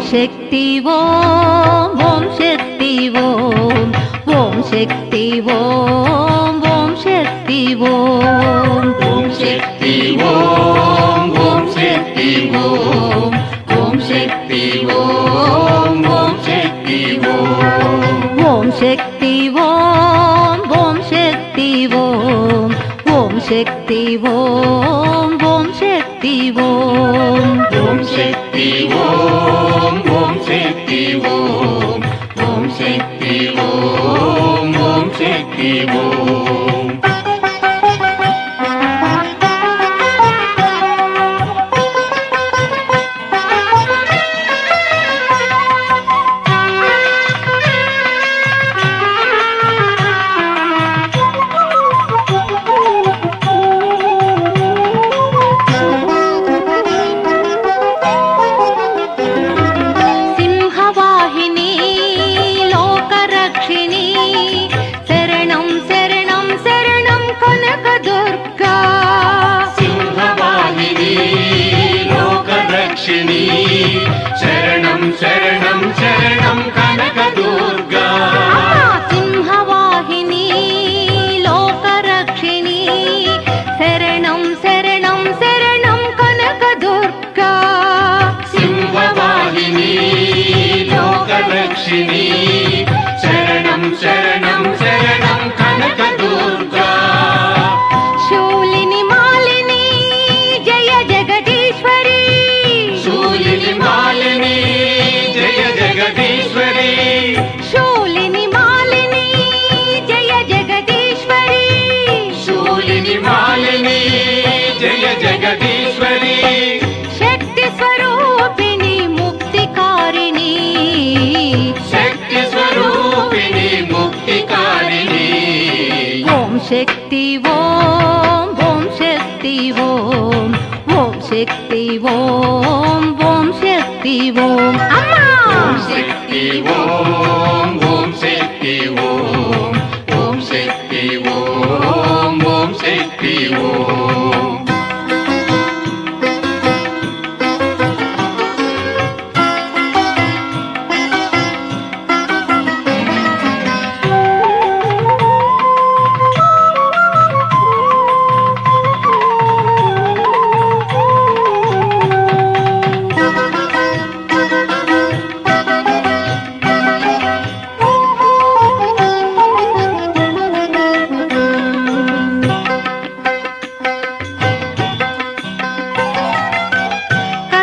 శక్తి ఓం ఓం శక్తి ఓం ఓం శక్తి ఓం ఓం శక్తి ఓం ఓం శక్తి ఓం ఓం శక్తి ఓం ఓం శక్తి ఓం ఓం శక్తి ఓం ఓం శక్తి ఓం ఓం శక్తి ఓం ఓం శక్తి ఓం ఓం శక్తి ఓం ఓం శక్తి ఓం ఓం శక్తి ఓం ఓం శక్తి ఓం ఓం శక్తి ఓం శరణం శరణం శరణం కనకదుర్గా సింహవాహిని లోకరక్షిణి శరణం శరణం శరణం కనకదుర్గా సింహవాహిని లోకరక్షిణి శరణం శరణం శరణం కనకదుర్గా శూలిని మాలిని జయ జగదీశ్వరి శూలిని మాలిని జయ జగదీశ్వరి శూలిని మాలిని జయ జగదీశ్వరి శూలిని మాలిని జయ జగదీశ్వరి శక్తి స్వరూపిణి ముక్తికారిణి శక్తి స్వరూపిణి ముక్తికారిణి ఓం శక్తి ఓం ఓం శక్తి ఓం ఓం శక్తి ఓం ఓం శక్తి ఓం అమ్మా ఓం శక్తి ఓం ఓం శక్తి ఓం ఓం శక్తి ఓం ఓం శక్తి ఓం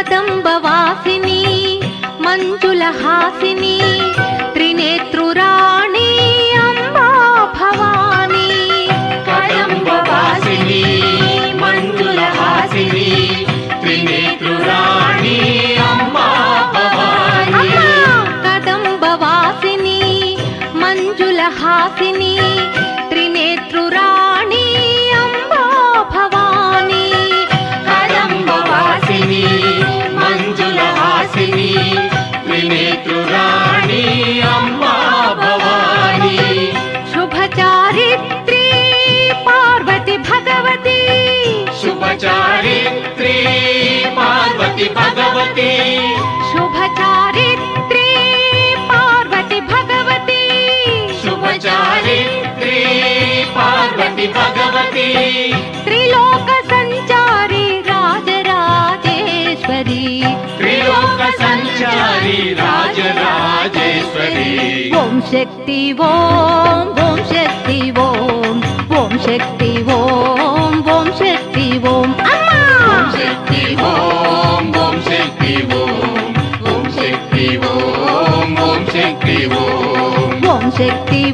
కదంబవాసిని మంజులహాసిని త్రినేత్రురాణి అంబా భవాని కదంబవాసిని మంజులహాసిని త్రినేత్రురాణి అంబా భవాని కదంబవాసిని మంజులహాసిని త్రినేత్రురాణి అంబా భవాని కదంబవాసిని మంజులహాసిని త్రినేత్రురాణి అంబా భవాని శుభచారిత్రి పార్వతి భగవతి శుభచారిత్రి పార్వతి భగవతి శుభచారిత్రి పార్వతి భగవతి శుభచారిత్రి పార్వతి భగవతి త్రిలోక సంచారి రాజరాజేశ్వరి త్రిలోక సంచారి రాజరాజేశ్వరి ఓం శక్తి ఓం ఓం శక్తి ఓం ఓం శక్తి ఓం ఓం శక్తి ఓం అమ్మా ఓం శక్తి ఓం ఓం శక్తి ఓం ఓం శక్తి ఓం ఓం శక్తి ఓం ఓం శక్తి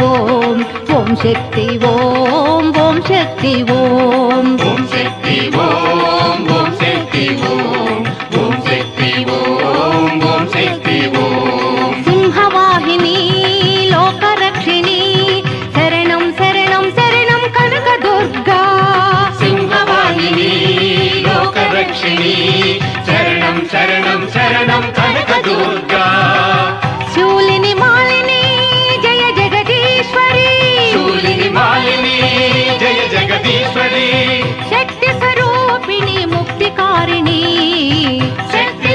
ఓం ఓం శక్తి ఓం ఓం శక్తి ఓం ఓం శక్తి ఓం ఓం శక్తి ఓం ఓం శక్తి ఓం ఓం శక్తి ఓం ఓం శక్తి ఓం సింహవాహిని లోకరక్షిణి శరణం శరణం శరణం కనకదుర్గా సింహవాహిని లోకరక్షిణి శరణం శరణం శరణం కనకదుర్గా శూలిని మాలిని జయ జగదీశ్వరి శూలిని మాలిని జయ జగదీశ్వరి శక్తి స్వరూపిణి ముక్తికారిణి శక్తి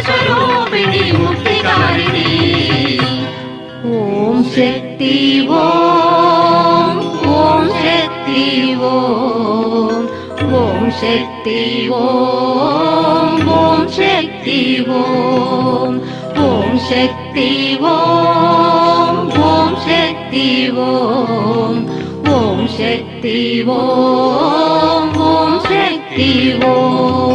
శక్తి ఓం ఓం శక్తి ఓం ఓం శక్తి ఓం ఓం శక్తి ఓం ఓం శక్తి ఓం ఓం శక్తి ఓం